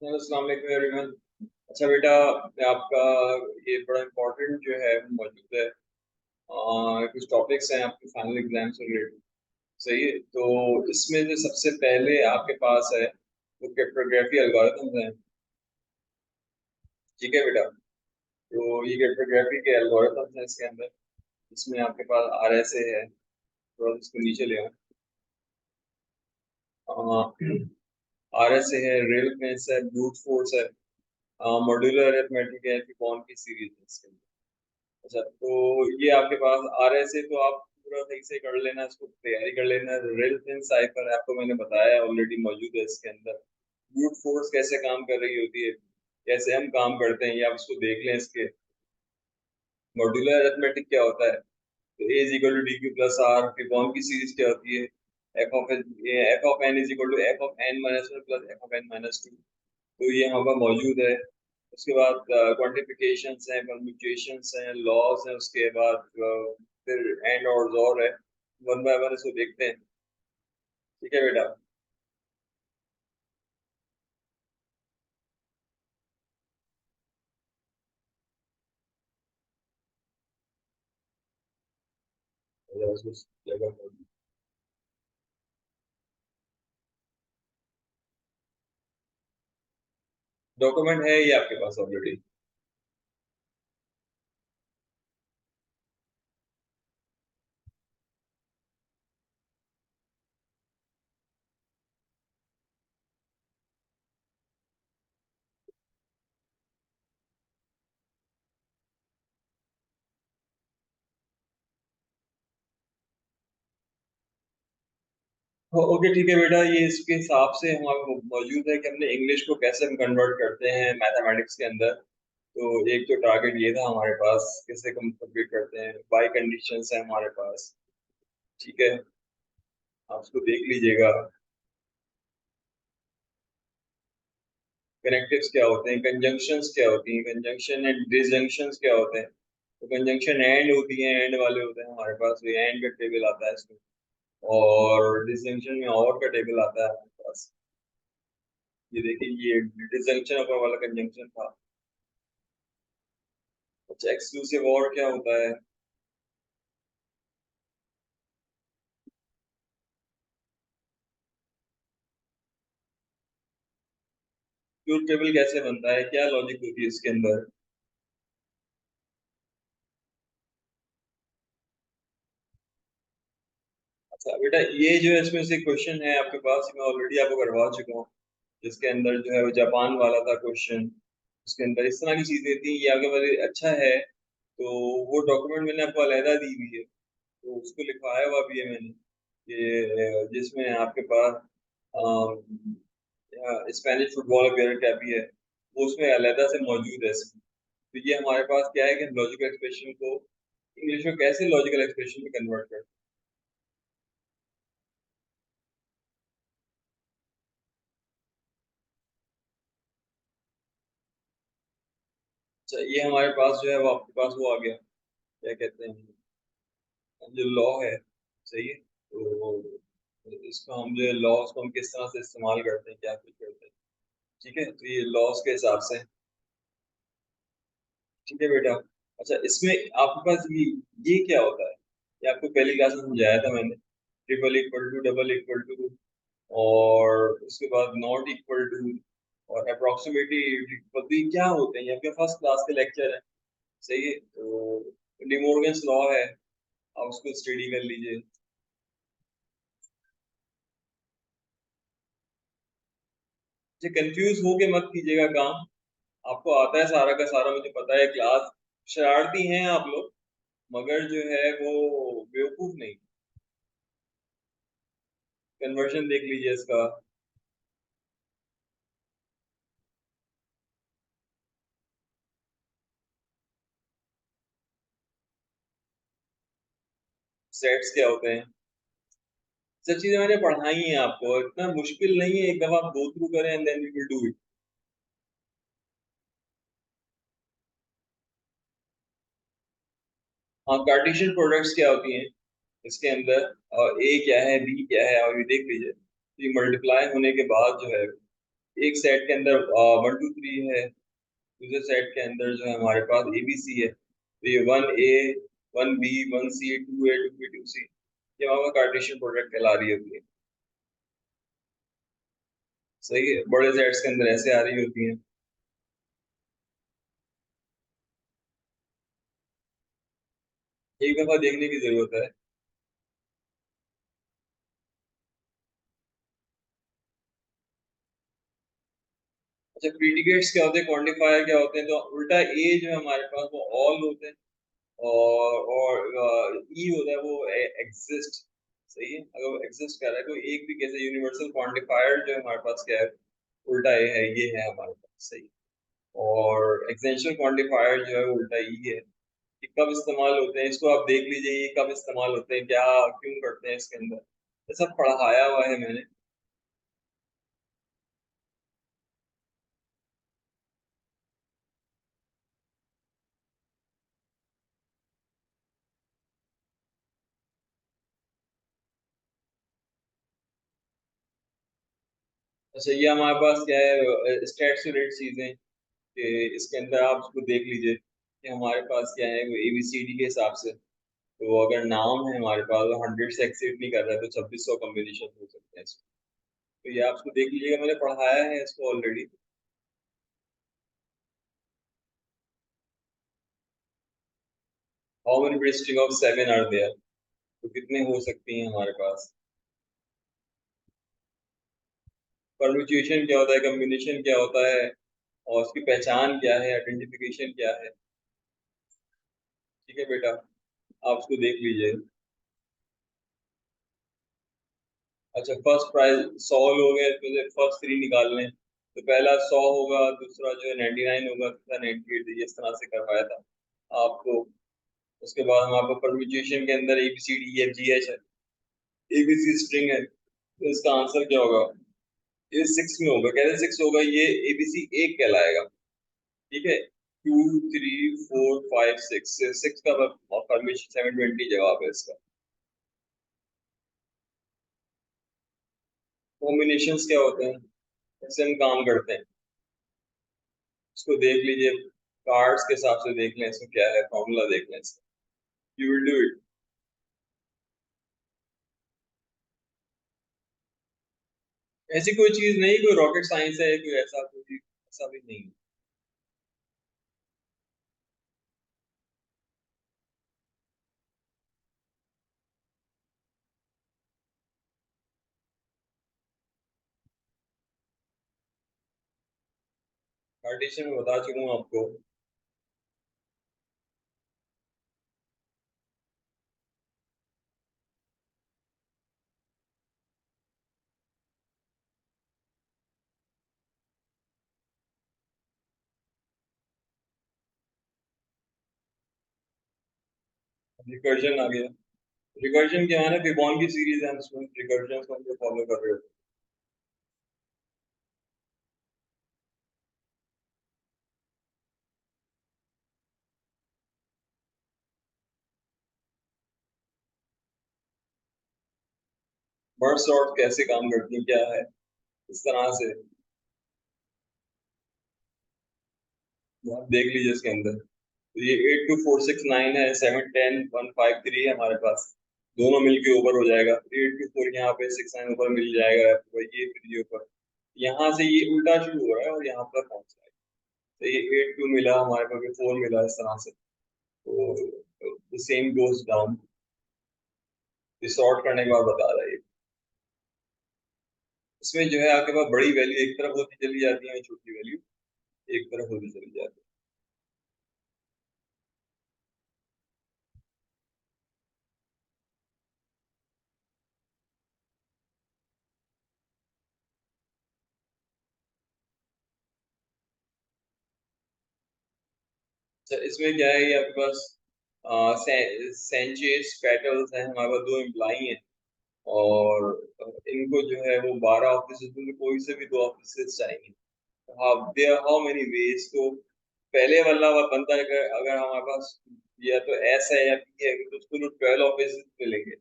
अस्सलाम वालेकुम एवरीवन। अच्छा बेटा, आपका ये बड़ा इम्पोर्टेंट जो है मौजूद है। कुछ टॉपिक्स हैं आपके फाइनल एग्जाम से रिलेटेड। सही है, तो इसमें जो सबसे पहले आपके पास है वो क्रिप्टोग्राफी एल्गोरिथम्स हैं। ठीक है बेटा, तो ये क्रिप्टोग्राफी के एल्गोरिथम्स हैं इसके अंदर। इसमें आपके पास RSA है, थोड़ा इसको नीचे ले आओ। RSA है, रेल फेंस है, ब्रूट फोर्स है, मॉड्यूलर अरिथमेटिक है, फिबोनाची की सीरीज है इसके अंदर। अच्छा, तो ये आपके पास RSA तो आप पूरा सही से कर लेना, इसको तैयारी कर लेना। रेल थिन साइफर आपको मैंने बताया ऑलरेडी मौजूद है इसके अंदर। ब्रूट फोर्स कैसे काम कर रही होती है, कैसे हम काम करते हैं, ये आप इसको देख लें। इसके मॉड्यूलर अरिथमेटिक क्या होता है, तो A is equal to D Q plus R. Fibonacci की सीरीज क्या होती है, F of N is equal to F of n-1 plus F of n-2। तो ये यहाँ पर मौजूद है। उसके बाद क्वांटिफिकेशंस हैं, परम्यूटेशंस हैं, लॉज हैं। उसके बाद फिर एंड और है। वन बाय वन इसको देखते हैं। ठीक है बेटा। डॉक्यूमेंट है ये आपके पास ऑलरेडी। ओके ठीक है बेटा, ये इसके हिसाब से हमारा मौजूद है कि हमने इंग्लिश को कैसे हम कन्वर्ट करते हैं मैथमेटिक्स के अंदर। तो एक तो टारगेट ये था हमारे पास, कैसे हम कंप्लीट करते हैं। बाई कंडीशंस है हमारे पास। ठीक है, आप उसको देख लीजिएगा। कनेक्टिव्स क्या होते हैं, कंजंक्शंस क्या होती हैं, कंजंक्शन एंड डिसजंक्शंस क्या होते हैं। तो कंजंक्शन एंड होती है, एंड वाले होते हैं हमारे पास, तो एंड का टेबल आता है इसमें। और डिसजंक्शन में और का टेबल आता है हमारे पास। ये देखिए, ये डिसजंक्शन वाला कंजंक्शन था। अच्छा, एक्सक्लूसिव और क्या होता है। ट्रूथ टेबल कैसे बनता है, क्या लॉजिक होती है इसके अंदर। अच्छा बेटा, ये जो है इसमें से क्वेश्चन है आपके पास, मैं ऑलरेडी आपको करवा चुका हूँ। जिसके अंदर जो है वो जापान वाला था क्वेश्चन। उसके अंदर इस तरह की चीजें थी, ये आपके पास अच्छा है। तो वो डॉक्यूमेंट मैंने आपको अलहदा दी हुई है, तो उसको लिखवाया हुआ भी है मैंने। ये जिसमें आपके पास स्पेनिश फुटबॉल वगैरह क्या भी है, वो उसमें अलहदा से मौजूद है इसमें। तो ये हमारे पास क्या है कि लॉजिकल एक्सप्रेशन को इंग्लिश में कैसे लॉजिकल एक्सप्रेशन में कन्वर्ट करते हैं। अच्छा, ये हमारे पास जो है वो आपके पास वो आ गया, क्या कहते हैं, जो लॉ है। सही है, तो इसको हम जो है लॉ, उसको हम किस तरह से इस्तेमाल करते हैं, क्या कुछ करते हैं। ठीक है, तो ये लॉस के हिसाब से। ठीक है बेटा। अच्छा, इसमें आपके पास ये क्या होता है, ये आपको पहली क्लास में समझाया था मैंने। Triple equal to, double equal to, और उसके बाद नॉट इक्वल टू, और अप्रोक्सीमेटली इक्वल टू, ये क्या होते हैं, ये आपके फर्स्ट क्लास के लेक्चर है। सही है, तो डिमोर्गन्स लॉ है, आप उसको स्टडी कर लीजिए। जी, कंफ्यूज होके मत कीजिएगा काम, आपको आता है सारा का सारा, मुझे पता है। क्लास शरारती हैं आप लोग, मगर जो है वो बेवकूफ नहीं। कन्वर्शन देख लीजिए इसका। सेट्स क्या होते हैं, सब चीजें मैंने पढ़ाई हैं आपको, इतना मुश्किल नहीं है, एक दफा आप गो थ्रू करें and then we will do it. हाँ, कार्टेशियन प्रोडक्ट्स क्या होती हैं इसके अंदर, और ए क्या है, बी क्या है, और ये देख लीजिए। ये मल्टीप्लाई होने के बाद जो है, एक सेट के अंदर 1 2 3 है, दूसरे सेट के अंदर जो है हमारे पास ABC है, तो ये 1A 1B 1C 2A 2B 2C, ये हमारा कार्टेशियन प्रोडक्ट कहला रही होती है। सही है, बड़े सेट्स के अंदर ऐसे आ रही होती हैं। एक दफा देखने की जरूरत है। अच्छा, प्रीडिकेट्स क्या होते हैं, क्वांटिफायर क्या होते हैं, तो उल्टा ए जो है हमारे पास वो ऑल होते हैं, और ई होता है वो एग्जिस्ट। सही है, अगर वो एग्जिस्ट कर रहा है, कोई एक भी कैसे यूनिवर्सल क्वांटिफायर जो है हमारे पास क्या है, उल्टा ए है, ये है हमारे पास। सही। और एक्सटेंशन क्वांटिफायर जो है वो उल्टा ई है। कि कब इस्तेमाल होते हैं, इसको आप देख लीजिए, ये कब इस्तेमाल होते हैं, क्या क्यों करते हैं इसके अंदर, ये सब पढ़ाया हुआ है मैंने। अच्छा, ये हमारे पास क्या है, स्टेट से रेट चीजें, कि इसके अंदर आप उसको देख लीजिए कि हमारे पास क्या है, वो ABCD के हिसाब से, तो अगर नाम है हमारे पास, वो 100 से एक्सीड नहीं कर रहा है, तो 2600 कॉम्बिनेशन हो सकते हैं इसमें। तो ये आप उसको देख लीजिएगा, मैंने पढ़ाया है इसको already. How many string of 7 are there, तो कितने हो सकती हैं हमारे पास। परम्यूटेशन क्या होता है, कॉम्बिनेशन क्या होता है, और उसकी पहचान क्या है, आइडेंटिफिकेशन क्या है। ठीक है बेटा, आप उसको देख लीजिए। अच्छा, फर्स्ट प्राइज 100 लोग हैं, तो फर्स्ट 3 निकाल लें, तो पहला 100 होगा, दूसरा जो है 99 होगा, तीसरा 98, इस तरह से करवाया था आपको। उसके बाद हम आपको परम्यूटेशन के अंदर ABCDEFGH है, ABC स्ट्रिंग है, तो इसका आंसर क्या होगा, ये 6 में होगा, कैसे 6 होगा, ये ABC एक कहलाएगा। ठीक है, 2 3 4 5 6, 6 का परम्यूटेशन 720 जवाब है इसका। कॉम्बिनेशंस क्या होते हैं, कैसे हम काम करते हैं, इसको देख लीजिए, कार्ड्स के हिसाब से देख लें, इसको क्या है, फॉर्मूला देख लें इसका, यू विल डू इट। ऐसी कोई चीज नहीं, कोई रॉकेट साइंस है, कोई ऐसा कोई ऐसा भी नहीं। कार्टेशियन में बता चुका हूँ आपको। रिकर्जन आ गया। रिकर्जन क्या है ना, फिबोन की सीरीज है, हम उसमें रिकर्जन को हम फॉलो कर रहे होते हैं। बर्ड सॉर्ट कैसे काम करती है, क्या है, इस तरह से आप देख लीजिए इसके अंदर। तो ये 82469 है, 710 153 है हमारे पास, दोनों मिलके ऊपर हो जाएगा, 824 यहाँ पे 69 ऊपर मिल जाएगा, तो ये फिर ये ऊपर, यहाँ से ये उल्टा शुरू हो रहा है और यहाँ पर पहुंच रहा है। तो ये 82 मिला हमारे पास, 4 मिला, इस तरह से, तो सेम गोज डाउन। सॉर्ट करने के बाद बता रहा है ये। इसमें जो है आपके पास बड़ी वैल्यू एक तरफ होती चली जाती है, छोटी वैल्यू एक तरफ होती चली जाती है। अच्छा, इसमें क्या है, ये आपके पास सेंचेस पेटल्स हैं, हमारे पास 2 एम्प्लाई हैं, और इनको जो है वो 12 ऑफिस में कोई से भी 2 ऑफिस चाहिए। हाँ, देयर हाउ मेनी वेज, तो पहले वाला बनता है, अगर हमारे पास या तो एस है या पी है, तो उसको 12 ऑफिस मिलेंगे।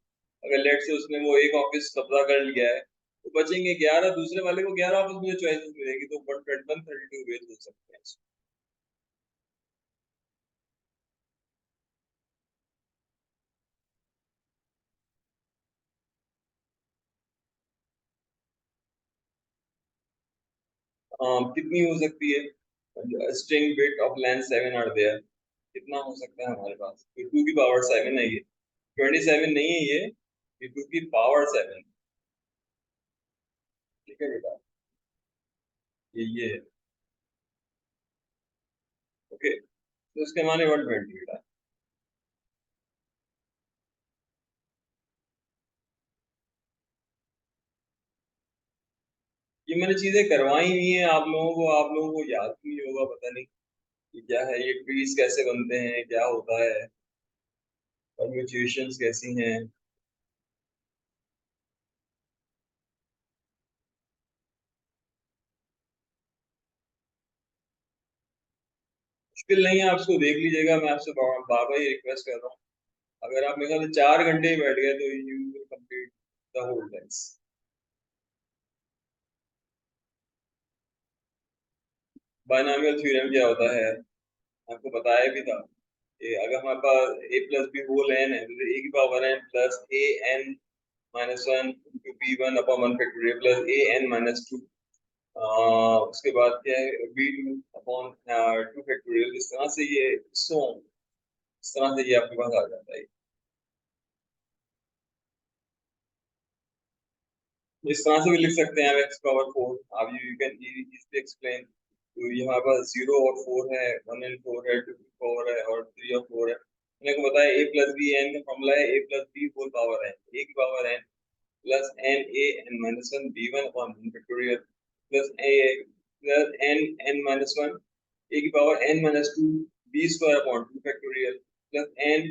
अगर लेट से उसने वो एक ऑफिस कब्जा कर लिया है, तो बचेंगे 11, दूसरे वाले को 11 आपस में चॉइसेस मिलेगी, तो 132 वेज हो सकते हैं। कितनी हो सकती है? String bit of length 7 are there. कितना हो सकता है हमारे पास? तो 2 की पावर 7 है ये, 27 नहीं है ये 2 की पावर 7। ठीक है बेटा, ये है। ओके, तो इसके माने 120 बेटा। ये मैंने चीजें करवाई नहीं है आप लोगों को याद नहीं होगा, पता नहीं कि क्या है ये, ट्रीज कैसे बनते हैं, क्या होता है, परम्यूटेशंस कैसी हैं। मुश्किल नहीं है, आप इसको देख लीजिएगा, मैं आपसे बार बार ही रिक्वेस्ट कर रहा हूँ। अगर आप मेरे ख्याल से 4 घंटे ही बैठ गए तो you will complete the whole text. Binomial theorem क्या होता है, आपको बताया भी था कि अगर हमारे पास a plus b whole n है, तो ए की power n plus a n minus one into b one upon one factorial plus a n minus two, उसके बाद क्या है b two upon two factorial. इस तरह से ये सो इस तरह से ये आपके पास आ जाता है। इस तरह से भी लिख सकते हैं आप x पावर 4। आप यू कैन इजीली एक्सप्लेन। तो ये हमारे पास 0 और 4 है, 1 और 4 है, 2 और 4 है और 3 और 4 है। मैंने को बताया ए प्लस बी एन का फॉर्मूला है a plus b whole power n, a की power n plus n a n minus one b one upon factorial plus a plus n n minus one a की power n minus two b square upon two factorial plus n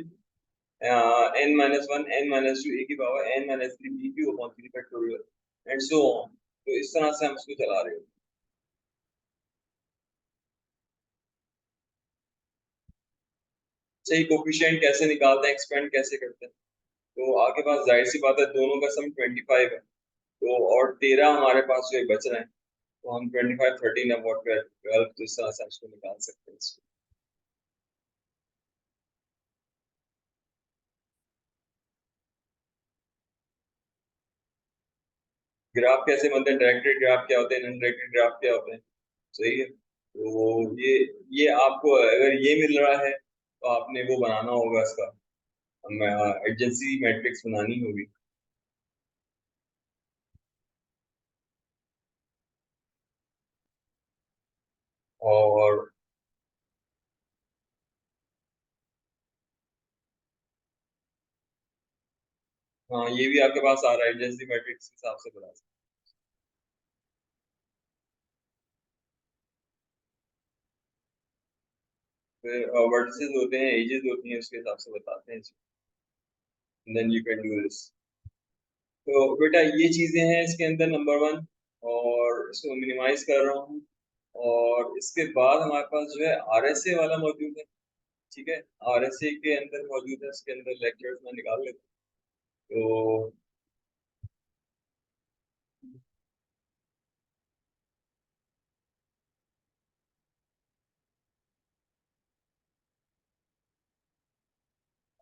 n minus one n minus two a की power n minus three b cube upon three factorial and so on. तो इस तरह से हम इसको चला रहे हैं। सही कोफिशिएंट कैसे निकालते हैं, एक्सपेंड कैसे करते हैं? तो आपके पास जाहिर सी बात है दोनों का सम 25 है, तो और 13 हमारे पास जो है बच रहे हैं, तो हम 25 13 अपॉन 12, तो इस तरह से हम इसको निकाल सकते हैं। ग्राफ कैसे बनते हैं, डायरेक्टेड ग्राफ क्या होते हैं, नॉन डायरेक्टेड ग्राफ क्या होते हैं? सही है, तो ये आपको अगर ये मिल रहा है तो आपने वो बनाना होगा इसका, एडजेंसी मैट्रिक्स बनानी होगी। और हाँ, ये भी आपके पास आ रहा है, एडजेंसी मैट्रिक्स के हिसाब से बना सकते हैं। फिर वर्टिसेस होते हैं, एजेस होती हैं, उसके हिसाब से बताते हैं। Then you can do this. तो बेटा ये चीजें हैं इसके अंदर नंबर वन, और इसको मिनिमाइज कर रहा हूँ। और इसके बाद हमारे पास जो है आरएसए वाला मौजूद है। ठीक है, आरएसए के अंदर मौजूद है, इसके अंदर लेक्चर्स में निकाल लेते हैं। तो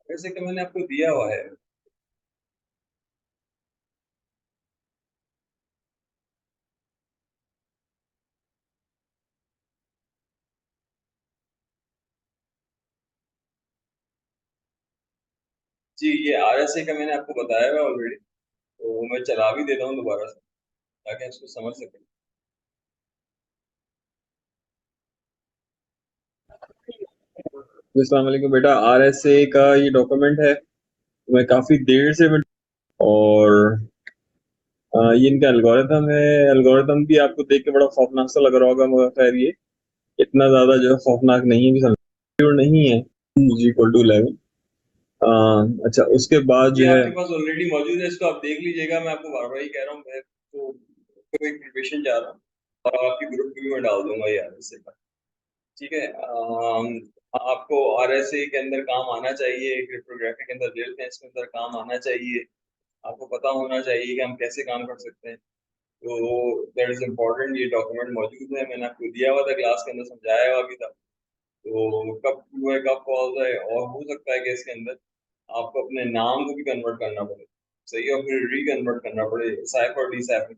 वैसे कि मैंने आपको दिया हुआ है। जी, ये आरएसए का मैंने आपको बताया हुआ ऑलरेडी, तो मैं चला भी देता हूँ दोबारा से ताकि आप इसको समझ सकें। अस्सलाम वालेकुम बेटा, आरएसए का ये डॉक्यूमेंट है, मैं काफी देर से और ये इनका एल्गोरिथम है। एल्गोरिथम भी आपको देख के बड़ा खौफनाक सा लग रहा होगा, मगर खैर ये इतना ज्यादा जो है खौफनाक नहीं है, भी समझ नहीं है। Equal to 11। अच्छा, उसके बाद ये जो है आपके पास ऑलरेडी मौजूद है, इसको आप देख लीजिएगा। मैं आपको बार बार ही कह रहा हूँ, मैं तो कोई प्रिपरेशन जा रहा हूँ और आपकी ग्रुप में भी मैं डाल दूंगा यार इससे। ठीक है, आपको आरएसए के अंदर काम आना चाहिए, क्रिप्टोग्राफी के अंदर, रियल टाइम्स के अंदर काम आना चाहिए। आपको पता होना चाहिए कि हम कैसे काम कर सकते हैं। तो दैट इज इम्पोर्टेंट, ये डॉक्यूमेंट मौजूद है, मैंने आपको दिया हुआ था क्लास के अंदर, समझाया हुआ भी था। तो कब ट्रू है कब फॉल्स है, और हो सकता है कि इसके अंदर आपको अपने नाम को भी कन्वर्ट करना पड़े, सही, और फिर रिकन्वर्ट करना पड़े साइफ और डी साइफ में।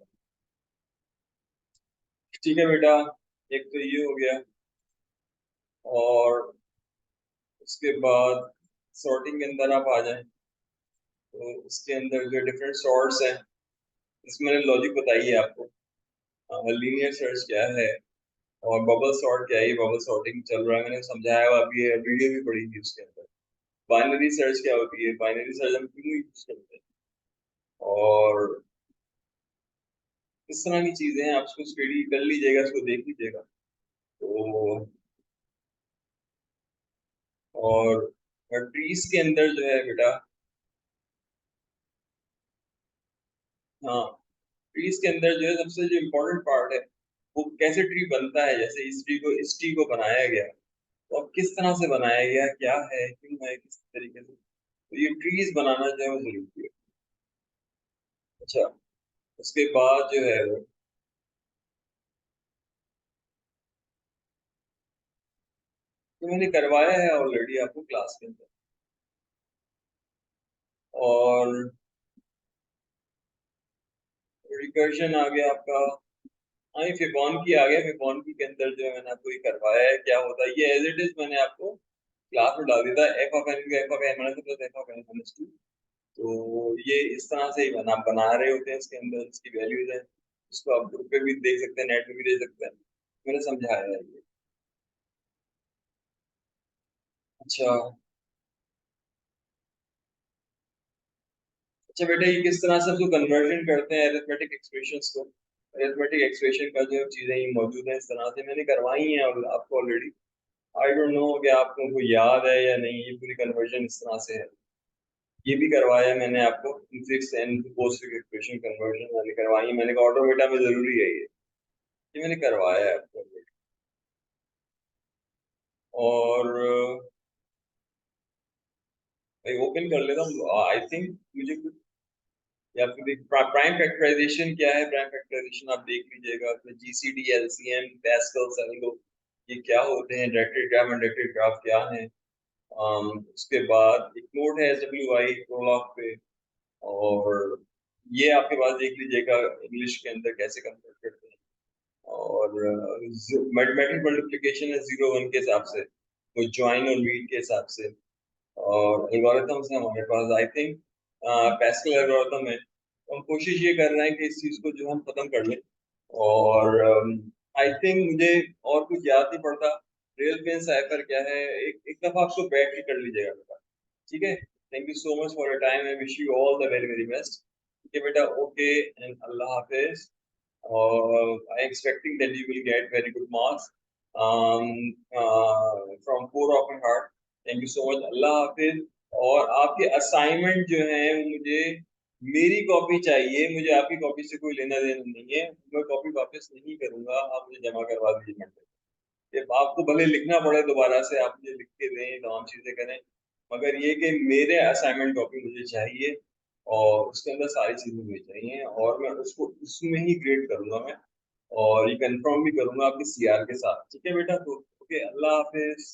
ठीक है बेटा, एक तो ये हो गया। और उसके बाद सॉर्टिंग के अंदर आप आ जाएं, तो इसके अंदर जो डिफरेंट सॉर्ट्स हैं, इसमें मैंने लॉजिक बताई है आपको। लीनियर सर्च क्या है और बबल सॉर्ट क्या है, ये बबल सॉर्टिंग चल रहा है, मैंने समझाया हुआ, अभी वीडियो भी पड़ी थी उसके अंदर। बाइनरी सर्च क्या होती है, बाइनरी सर्च हम क्यों यूज करते हैं, और इस तरह की चीजें हैं, आप उसको स्टडी कर लीजिएगा, उसको देख लीजिएगा। तो और ट्रीज के अंदर जो है बेटा, हाँ, ट्रीज के अंदर जो है सबसे जो इम्पोर्टेंट पार्ट है, वो कैसे ट्री बनता है। जैसे इस ट्री को बनाया गया, तो अब किस तरह से बनाया गया, क्या है, क्यों है, किस तरीके से, तो ये ट्रीज बनाना जो है वो जरूरी है। अच्छा, उसके बाद जो है तो मैंने करवाया है ऑलरेडी आपको क्लास के अंदर। और रिकर्जन आ गया आपका। हाँ, ये फिबोनाची आ गया, फिबोनाची के अंदर जो है मैंने आपको ये करवाया है, क्या होता है ये एज इट इज मैंने आपको क्लास में डाल दिया था, F of N F of N minus plus F of N minus two. तो ये इस तरह से ही बना रहे होते हैं, इसके अंदर इसकी वैल्यूज है। इसको आप ग्रुप पे भी देख सकते हैं, नेट पे भी देख सकते हैं, मैंने समझाया है ये। अच्छा। अच्छा बेटा, ये किस तरह से उसको कन्वर्जन करते हैं अरिथमेटिक एक्सप्रेशंस को, अरिथमेटिक एक्सप्रेशन का जो चीजें ये मौजूद है, इस तरह से मैंने करवाई हैं और आपको ऑलरेडी। आई डोंट नो कि आपको को याद है या नहीं, ये पूरी कन्वर्जन इस तरह से है। ये भी करवाया मैंने आपको, fix and post expression conversion मैंने करवाई है, मैंने कहा ऑटोमेटा में जरूरी है ये मैंने करवाया है आपको already। और मैं ओपन कर लेता हूँ, आई थिंक मुझे कुछ, या फिर प्राइम फैक्टराइजेशन क्या है, प्राइम फैक्टराइजेशन आप देख लीजिएगा, उसमें जीसीडी, एलसीएम, पैस्कल, सेलेंगो, ये क्या होते हैं, डायरेक्टेड ग्राफ, अनडायरेक्टेड ग्राफ क्या है। उसके बाद एक नोट है SWI प्रोलॉग पे, और ये आपके पास देख लीजिएगा इंग्लिश के अंदर कैसे कन्वर्ट करते हैं। और मैथमेटिकल मल्टीप्लिकेशन है 0 1 के हिसाब से, वो ज्वाइन और लीड के हिसाब से। और एल्गोरिथम्स है हमारे पास, आई थिंक पैस्कल एल्गोरिथम है, तो हम कोशिश ये कर रहे हैं कि इस चीज को जो हम खत्म कर लें। और आई थिंक मुझे और कुछ याद नहीं पड़ता। रियल पेन साइफर क्या है, एक दफा आपको बैठ के कर लीजिएगा बेटा, ठीक है। Thank you so much for your time, I wish you all the very very best. ठीक है बेटा, okay and Allah Hafiz. I expecting that you will get very good marks from core of my heart. Thank you so much. अल्लाह हाफिज। और आपके assignment जो है वो मुझे मेरी कॉपी चाहिए, मुझे आपकी कॉपी से कोई लेना देना नहीं है, मैं कॉपी वापस नहीं करूंगा, आप मुझे जमा करवा दीजिए। ये आपको भले लिखना पड़े दोबारा से, आप मुझे लिख के दें, तमाम चीजें करें, मगर ये कि मेरे असाइनमेंट कॉपी मुझे चाहिए, और उसके अंदर सारी चीजें मुझे चाहिए, और मैं उसको उसमें ही ग्रेड करूंगा मैं, और ये कंफर्म भी करूंगा आपकी CR के साथ। ठीक है बेटा, तो ओके, अल्लाह हाफिज।